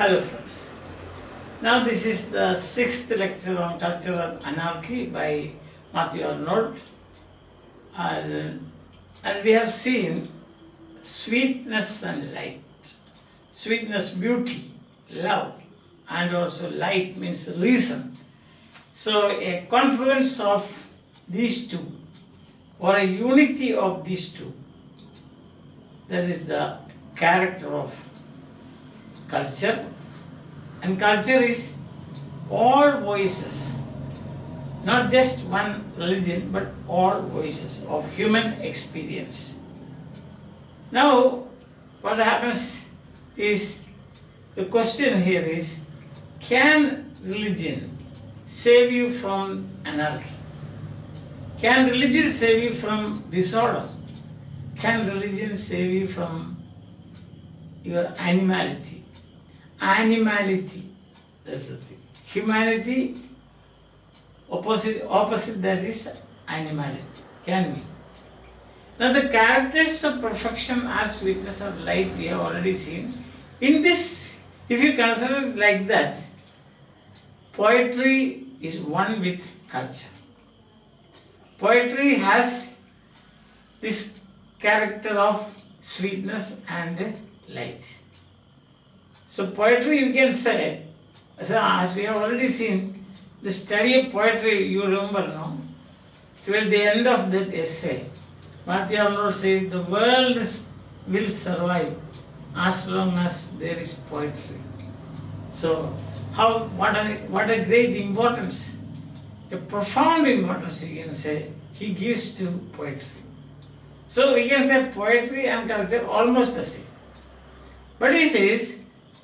Hello friends. Now this is the 6th lecture on Cultural Anarchy by Mathew Arnold, and we have seen sweetness and light. Sweetness, beauty, love, and also light means reason. So a confluence of these two or a unity of these two, that is the character of culture. And culture is all voices, not just one religion, but all voices of human experience. Now, what happens is, the question here is, can religion save you from anarchy? Can religion save you from disorder? Can religion save you from your animality? Animality, that's the thing. Humanity, opposite that is animality. Can be. Now the characters of perfection are sweetness of light, we have already seen. In this, if you consider it like that, poetry is one with culture. Poetry has this character of sweetness and light. So poetry, you can say, as we have already seen, the study of poetry, you remember, no? Till the end of that essay, Mathew Arnold says, the world will survive as long as there is poetry. So, what a great importance, a profound importance, you can say, he gives to poetry. So we can say poetry and culture almost the same. But he says,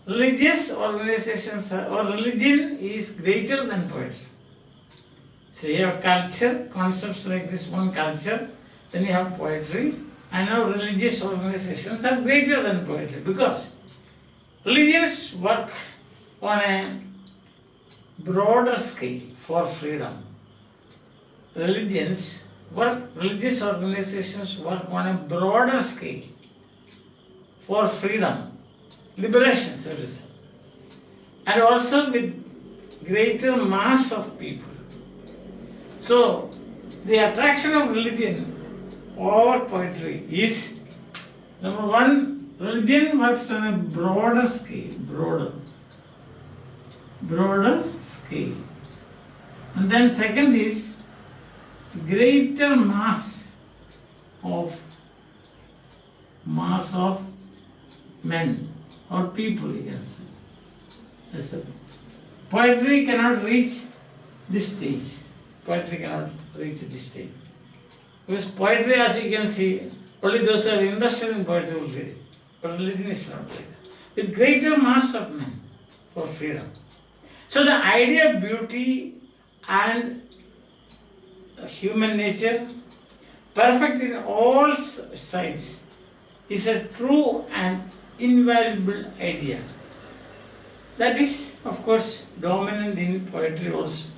religious organizations or religion is greater than poetry. So you have culture, concepts like this one culture, then you have poetry, and now religious organizations are greater than poetry because religions work on a broader scale for freedom. Religious organizations work on a broader scale for freedom, liberation, so to say, and also with greater mass of people. So, the attraction of religion over poetry is, number one, religion works on a broader scale, broader scale. And then second is greater mass of men or people, you can say. That's the thing. Poetry cannot reach this stage. Poetry cannot reach this stage. Because poetry, as you can see, only those who are interested in poetry will read it. But religion is not like that. With greater mass of men for freedom. So the idea of beauty and human nature, perfect in all sides, is a true and invaluable idea. That is, of course, dominant in poetry also.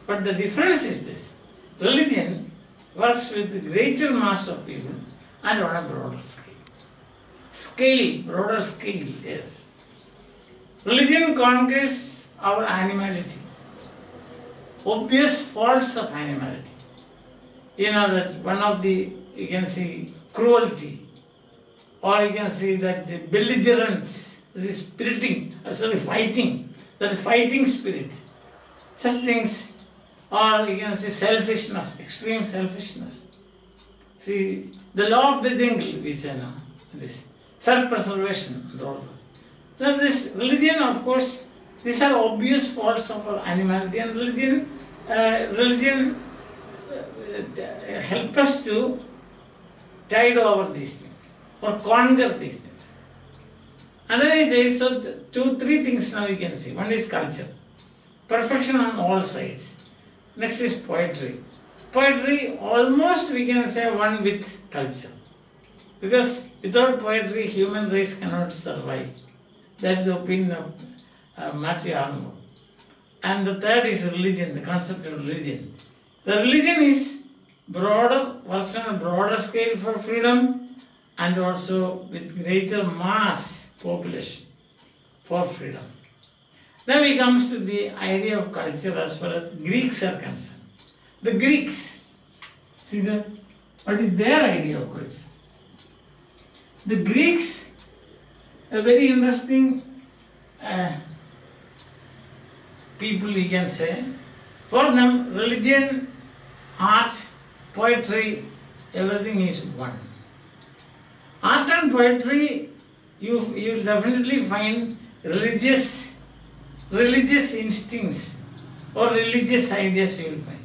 But the difference is this: religion works with the greater mass of people and on a broader scale. Broader scale, yes. Religion conquers our animality, obvious faults of animality. You know that one of the, you can see, cruelty, or you can see that the belligerence, the fighting spirit, such things, or you can say selfishness, extreme selfishness. See, the law of the jungle, we say now, this self-preservation and all this. Now this religion, of course, these are obvious faults of our animality, and religion help us to tide over these things or conquer these things. And then he says, so three things now you can see. One is culture, perfection on all sides. Next is poetry. Poetry almost we can say one with culture. Because without poetry, human race cannot survive. That is the opinion of Mathew Arnold. And the third is religion, the concept of religion. The religion is broader, works on a broader scale for freedom, and also with greater mass population. for freedom. Now we come to the idea of culture as far as Greeks are concerned. The Greeks, see what is their idea of culture? The Greeks, a very interesting people we can say. For them, religion, art, poetry, everything is one. Art and poetry, you will definitely find religious instincts or religious ideas you will find.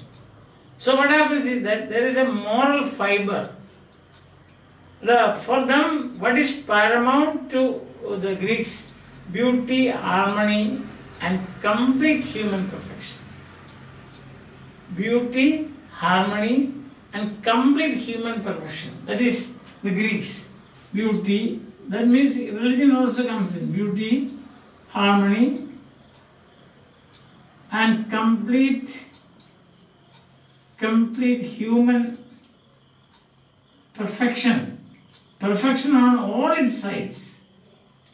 So what happens is that there is a moral fiber. For them, what is paramount to the Greeks? Beauty, harmony, and complete human perfection. Beauty, harmony, and complete human perfection. That is the Greeks. Beauty, that means religion also comes in. Beauty, harmony, and complete human perfection. Perfection on all its sides,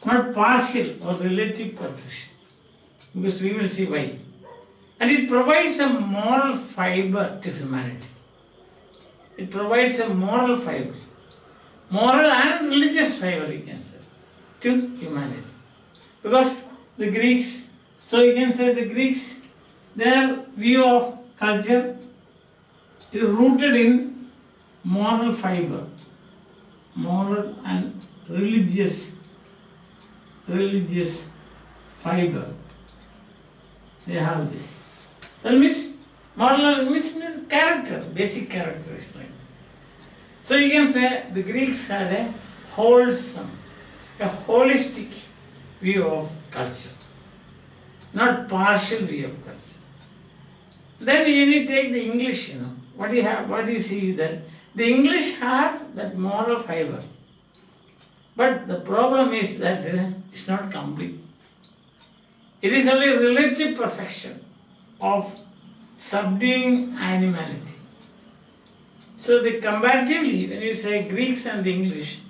not partial or relative perfection. Because we will see why. And it provides a moral fiber to humanity. It provides a moral fiber. Moral and religious fiber, you can say, to humanity. Because the Greeks, so you can say the Greeks, their view of culture is rooted in moral fiber. Moral and religious fiber. They have this. That means moral means character, basic characteristic. So you can say the Greeks had a wholesome, a holistic view of culture, not partial view of culture. Then when you take the English, what do you have? What do you see that? The English have that moral fiber, but the problem is that it's not complete. It is only relative perfection of subduing animality. So the comparatively, when you say Greeks and the English,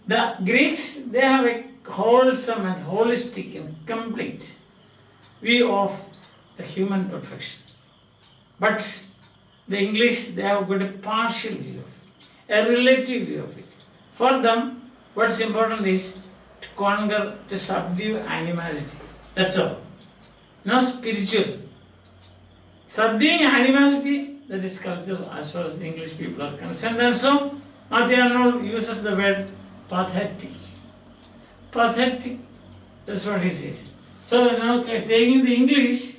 the Greeks, they have a wholesome and holistic and complete view of the human perfection. But the English, they have got a partial view of it, a relative view of it. For them, what's important is to conquer, to subdue animality. That's all. Not spiritual. Subduing animality, that is culture as far as the English people are concerned. And so, Mathew uses the word pathetic. Pathetic, that's what he says. So now taking the English,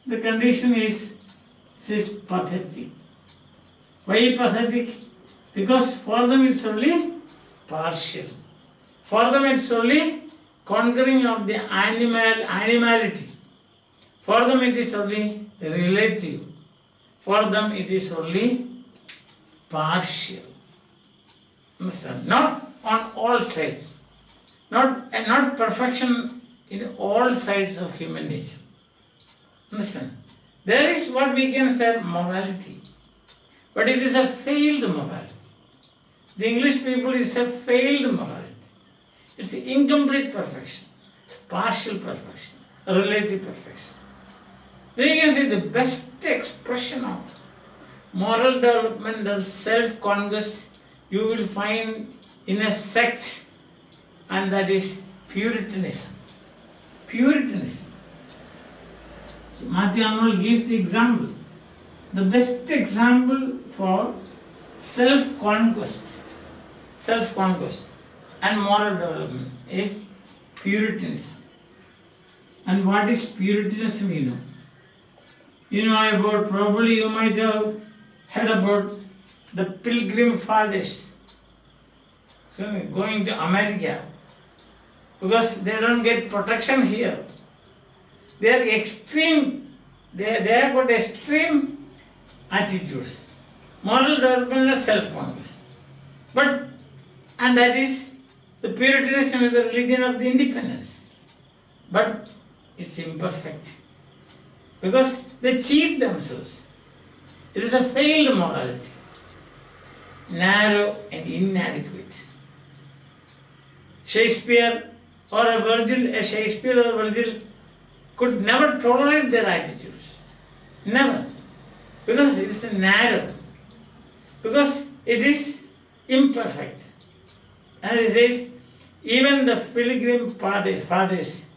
the condition is, says pathetic. Why pathetic? Because for them it's only partial. For them it's only conquering of the animality. For them it is only relative. For them it is only partial. Understand? Not on all sides. Not perfection in all sides of human nature. Understand? There is what we can say morality. But it is a failed morality. The English people is a failed morality. It's the incomplete perfection, partial perfection, relative perfection. Then you can see the best expression of moral development and self-conquest you will find in a sect, and that is Puritanism. Puritanism. So Mathew Arnold gives the example. The best example for self-conquest and moral development is Puritanism. And what is Puritanism, you know? You know about, probably you might have heard about the Pilgrim Fathers going to America because they don't get protection here. They are extreme, they have got extreme attitudes. Moral development and self-conquest. But, and that is, the Puritanism is the religion of the independence. But it's imperfect. Because they cheat themselves. It is a failed morality. Narrow and inadequate. Shakespeare or a Virgil, a Shakespeare or a Virgil could never tolerate their attitudes. Never. Because it is narrow. Because it is imperfect. And it says, even the pilgrim fathers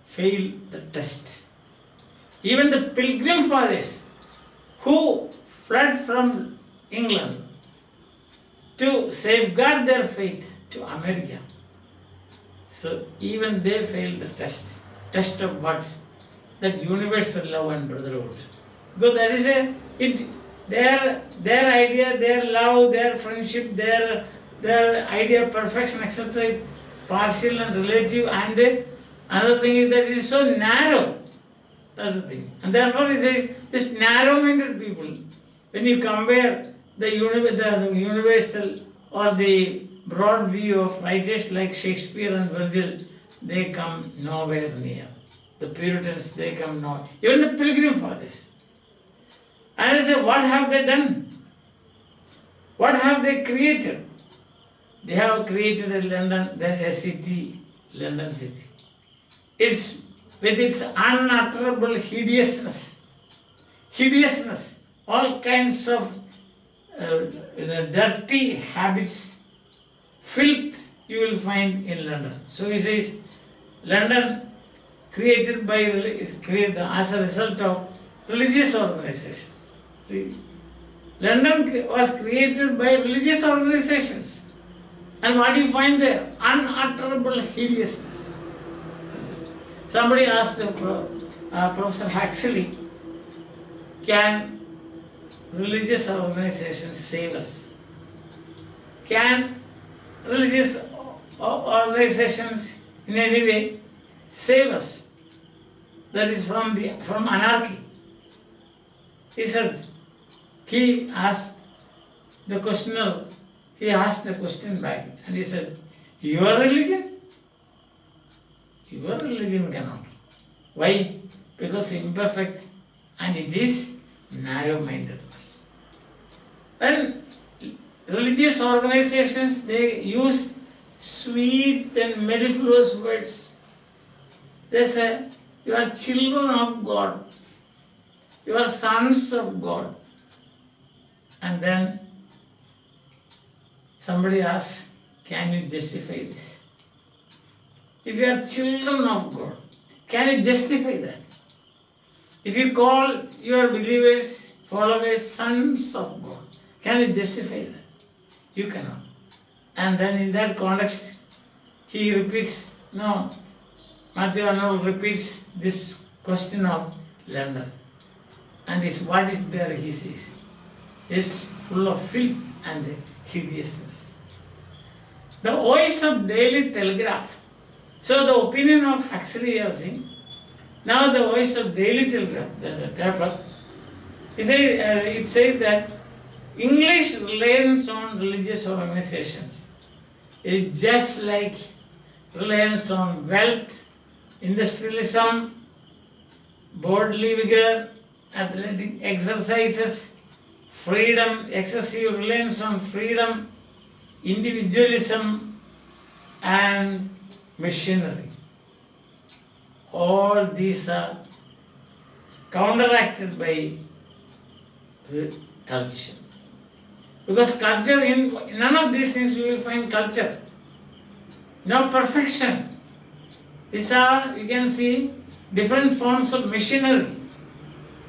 fail the test. Even the pilgrim fathers who fled from England to safeguard their faith to America. So even they failed the test. Test of what? That universal love and brotherhood. Because that is their idea, their love, their friendship, their idea of perfection, etc. partial and relative, and another thing is that it is so narrow. That's the thing. And therefore it says, this narrow-minded people, when you compare the universal or the broad view of writers like Shakespeare and Virgil, they come nowhere near. The Puritans, they come nowhere. Even the Pilgrim Fathers. And I say, what have they done? What have they created? They have created a city, London city. It's with its unutterable hideousness, all kinds of dirty habits, filth you will find in London. So he says, London created as a result of religious organizations. See, London was created by religious organizations. And what do you find there? Unutterable hideousness. Somebody asked Professor Huxley, can religious organizations save us? Can religious organizations in any way save us? That is from anarchy. He said, he asked the questioner, he asked the question back, and he said, your religion? Your religion cannot. Why? Because imperfect and it is narrow-mindedness. And religious organizations, they use sweet and mellifluous words. They say, you are children of God. You are sons of God. And then somebody asks, can you justify this? If you are children of God, can you justify that? If you call your believers, followers, sons of God, can you justify that? You cannot. And then in that context, he repeats, Mathew Arnold repeats this question of London. And what is there, he says, is full of filth and hideousness. The voice of Daily Telegraph. So the opinion of Huxley you have seen. Now the voice of Daily Telegraph, the paper, it says that English reliance on religious organizations is just like reliance on wealth, industrialism, bodily vigor, athletic exercises, freedom, excessive reliance on freedom, individualism, and machinery. All these are counteracted by culture. Because culture, in none of these things you will find culture. No perfection. These are, you can see, different forms of machinery.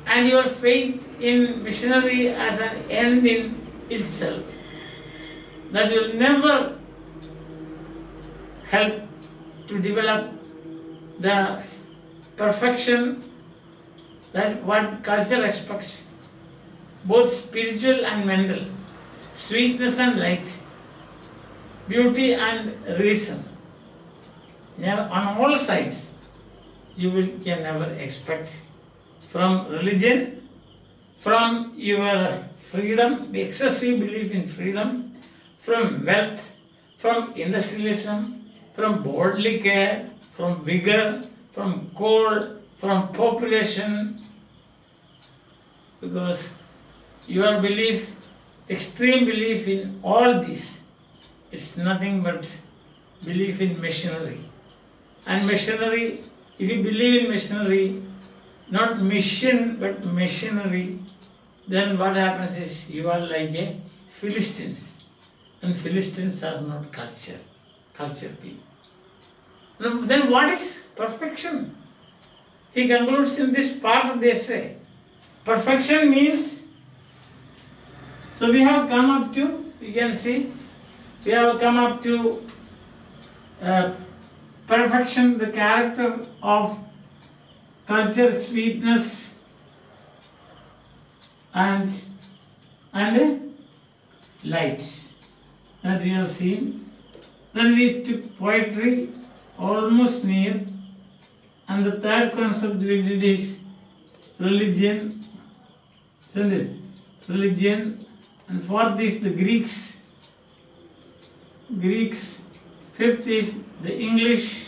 And your faith in machinery as an end in itself, that will never help to develop the perfection that what culture expects, both spiritual and mental, sweetness and light, beauty and reason. Now, on all sides, you can never expect from religion, from your freedom, the excessive belief in freedom, from wealth, from industrialism, from bodily care, from vigor, from cold, from population, because your belief, extreme belief in all this, is nothing but belief in machinery. And machinery, if you believe in machinery, not mission but machinery, then what happens is you are like a Philistines. And Philistines are not culture people. Then what is perfection? He concludes in this part of the essay. Perfection means, so we have come up to, you can see, we have come up to perfection, the character of culture, sweetness, and light that we have seen. Then we took poetry almost near, and the third concept we did is religion, isn't it? Religion, and fourth is the Greeks. Fifth is the English,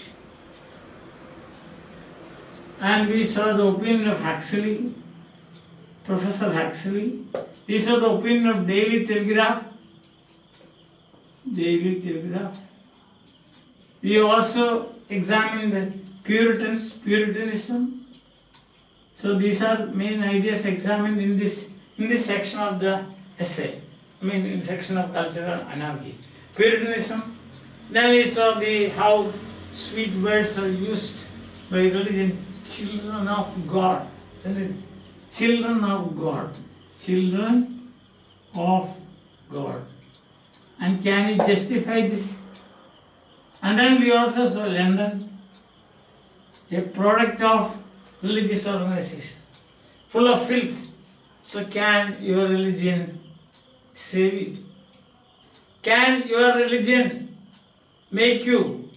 and we saw the opinion of Huxley, Professor Huxley. We saw the opinion of Daily Telegraph. We also examined the Puritanism. So these are main ideas examined in this section of the essay. In section of cultural anarchy. Puritanism. Then we saw how sweet words are used by religion. Children of God. Isn't it? Children of God. Children of God. And can you justify this? And then we also saw London, a product of religious organization, full of filth. So can your religion save you? Can your religion make you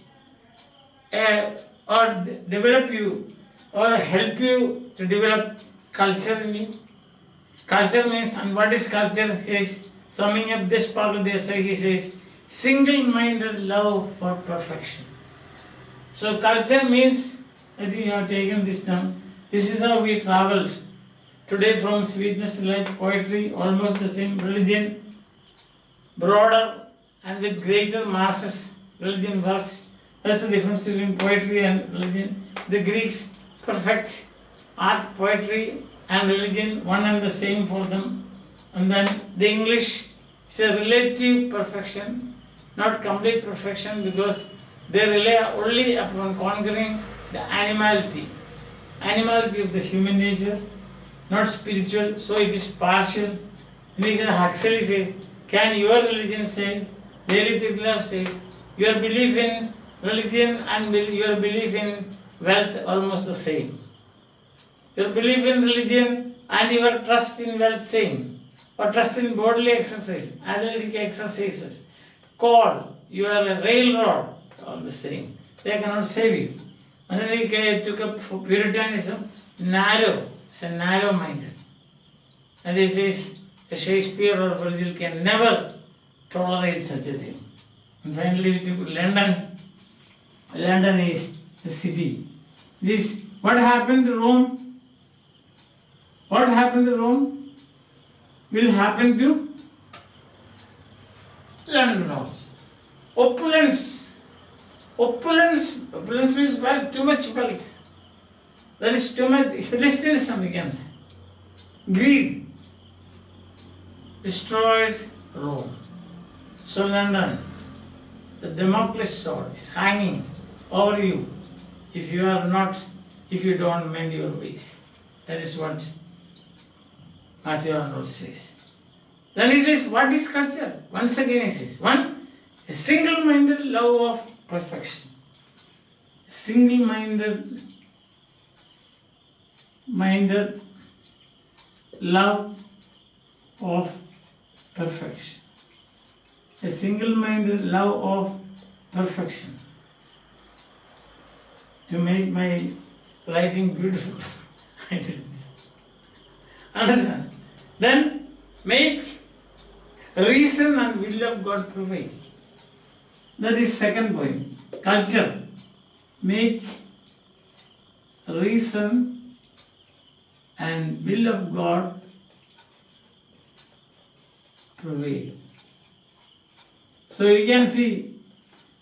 or develop you or help you to develop culture in you? Culture means, and what is culture? He says, summing up this part of the essay, he says, single-minded love for perfection. So culture means, I think you have taken this down. This is how we traveled. Today from sweetness to light, poetry, almost the same. Religion, broader and with greater masses, religion works. That's the difference between poetry and religion. The Greeks, perfect. Art, poetry and religion, one and the same for them. And then the English is a relative perfection, not complete perfection, because they rely only upon conquering the animality of the human nature, not spiritual, so it is partial. Huxley says, can your religion save? Daily Telegraph says, your belief in religion and your belief in wealth almost the same. Your belief in religion and your trust in wealth same. Or trust in bodily exercise, athletic exercises, coal, you are a railroad, all the same. They cannot save you. And then we took up for Puritanism, narrow, it's a narrow-minded. And this is a Shakespeare or Virgil can never tolerate such a thing. And finally we took London. London is a city. What happened to Rome? What happened to Rome will happen to London also. Opulence means wealth, too much wealth. There is too much Philistinism, we can say. Greed destroyed Rome. So London, the Damocles sword is hanging over you if you don't mend your ways. That is what Mathew Arnold says. Then he says, what is culture? Once again he says, one, a single-minded love of perfection. A single-minded love of perfection. A single-minded love of perfection. To make my writing beautiful, I did this. Understand? Then make reason and will of God prevail. That is second point. Culture. Make reason and will of God prevail. So you can see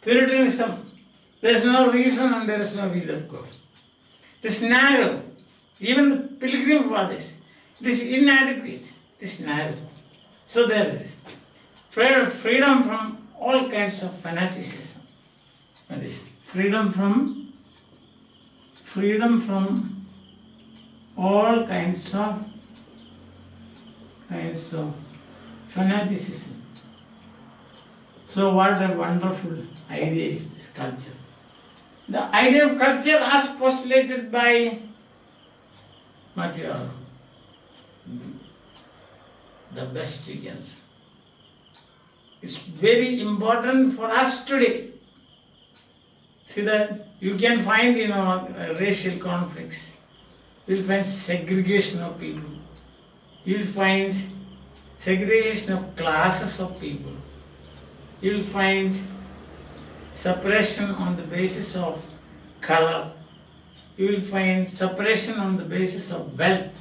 Puritanism, There is no reason and there is no will of God. It is narrow. Even the pilgrim fathers, it is inadequate. It is narrow. So there it is. Freedom from all kinds of fanaticism. That is freedom from all kinds of fanaticism. So what a wonderful idea is this culture. The idea of culture as postulated by Mathew, Arnold, the best we can say. It's very important for us today. See that you can find racial conflicts. You will find segregation of people. You will find segregation of classes of people. You will find separation on the basis of color. You will find separation on the basis of wealth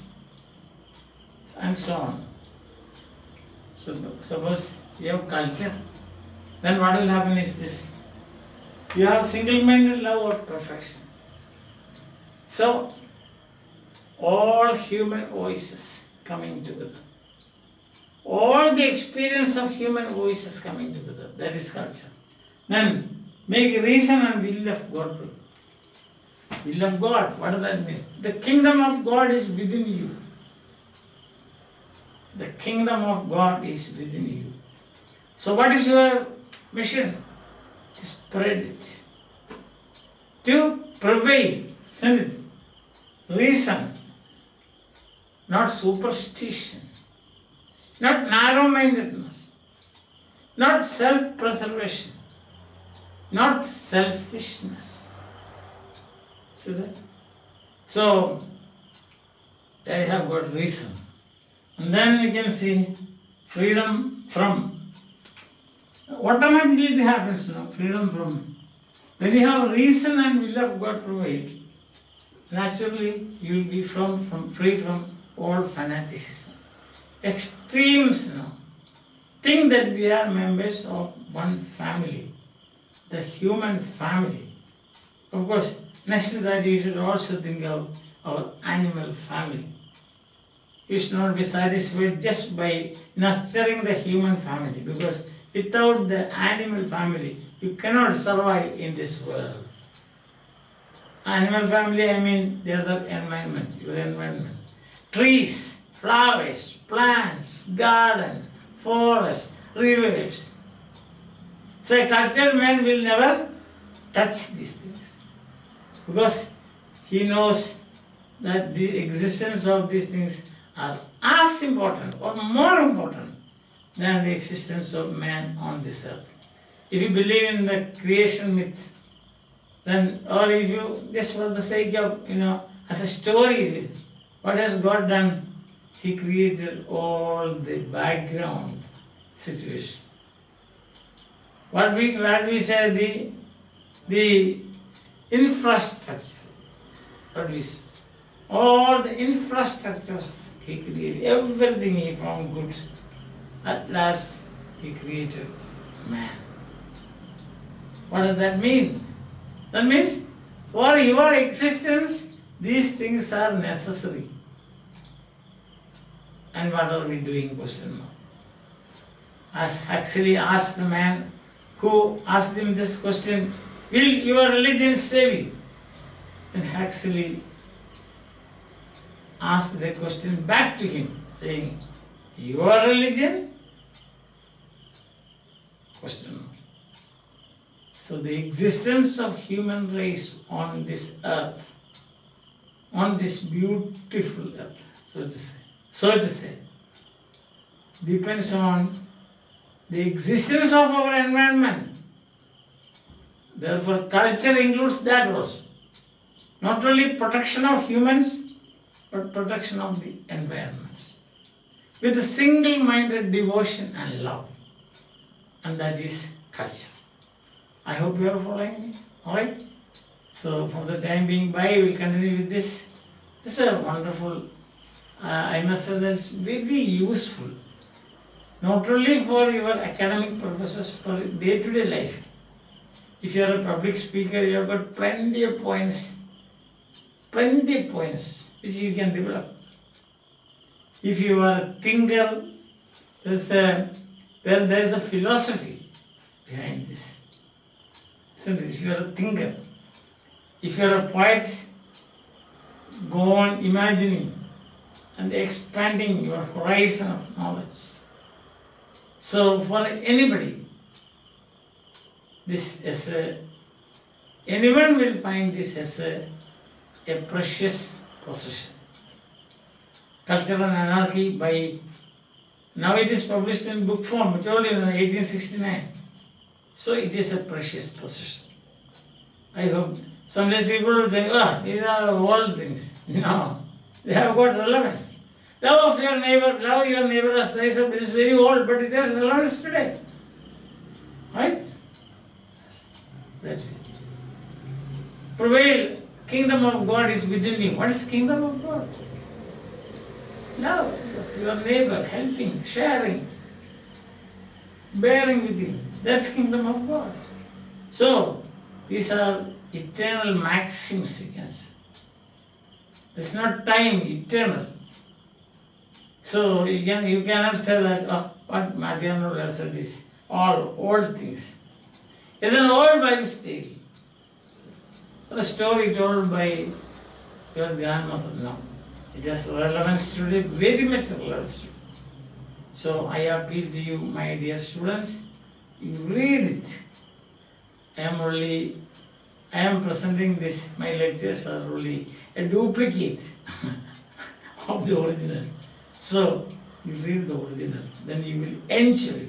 and so on. So suppose you have culture, then what will happen is this. You have single-minded love of perfection. So all human voices coming together. All the experience of human voices coming together. That is culture. Then make reason and will of God. Will of God, what does that mean? The kingdom of God is within you. The kingdom of God is within you. So what is your mission? To spread it. To prevail. Reason. Not superstition. Not narrow-mindedness. Not self-preservation. Not selfishness. See that? So, they have got reason. And then you can see freedom from. Automatically it happens now, freedom from. When you have reason and will of God prevail, naturally you will be free from all fanaticism. Extremes now. Think that we are members of one family, the human family. Of course, next to that you should also think of our animal family. You should not be satisfied just by nurturing the human family, because without the animal family, you cannot survive in this world. Animal family, I mean the other environment, your environment. Trees, flowers, plants, gardens, forests, rivers. So a cultured man will never touch these things, because he knows that the existence of these things are as important or more important than the existence of man on this earth. If you believe in the creation myth, then, or if you, just for the sake of, as a story, what has God done? He created all the background situation. What we say, the infrastructure. What we say? All the infrastructures he created, everything he found good. At last, he created man. What does that mean? That means, for your existence, these things are necessary. And what are we doing? Question mark. As Huxley asked the man who asked him this question, will your religion save you? And Huxley asked the question back to him, saying, your religion? Question mark. So the existence of human race on this earth, on this beautiful earth, so to say, depends on the existence of our environment. Therefore, culture includes that also. Not only protection of humans, but protection of the environment. With a single-minded devotion and love. And that is culture. I hope you are following me. Alright? So, for the time being, we will continue with this. This is a wonderful, I must say that it's very useful. Not only for your academic purposes, for day-to-day life. If you are a public speaker, you have got plenty of points which you can develop. If you are a thinker, there is a philosophy behind this. So if you are a thinker, if you are a poet, go on imagining and expanding your horizon of knowledge. So for anybody, this is anyone will find this as a precious possession. Cultural Anarchy now it is published in book form, which only in 1869. So it is a precious possession. I hope sometimes people will think, oh, these are old things. No, they have got relevance. Love your neighbor as thyself. It is very old, but it has relevance today. Right? Yes. That way. Prevail. Kingdom of God is within you. What is kingdom of God? Love your neighbor, helping, sharing, bearing with him. That's kingdom of God. So, these are eternal maxims, you can say. It's not time, eternal. So, you cannot say that, oh, what Mathew has said is all old things. It's an old Bible story. A story told by your grandmother. No. It has relevance today, very much relevance today. So I appeal to you, my dear students, you read it. I am presenting this, my lectures are only a duplicate of the original. So you read the original, then you will enjoy.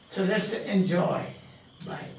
So let's enjoy. Bye.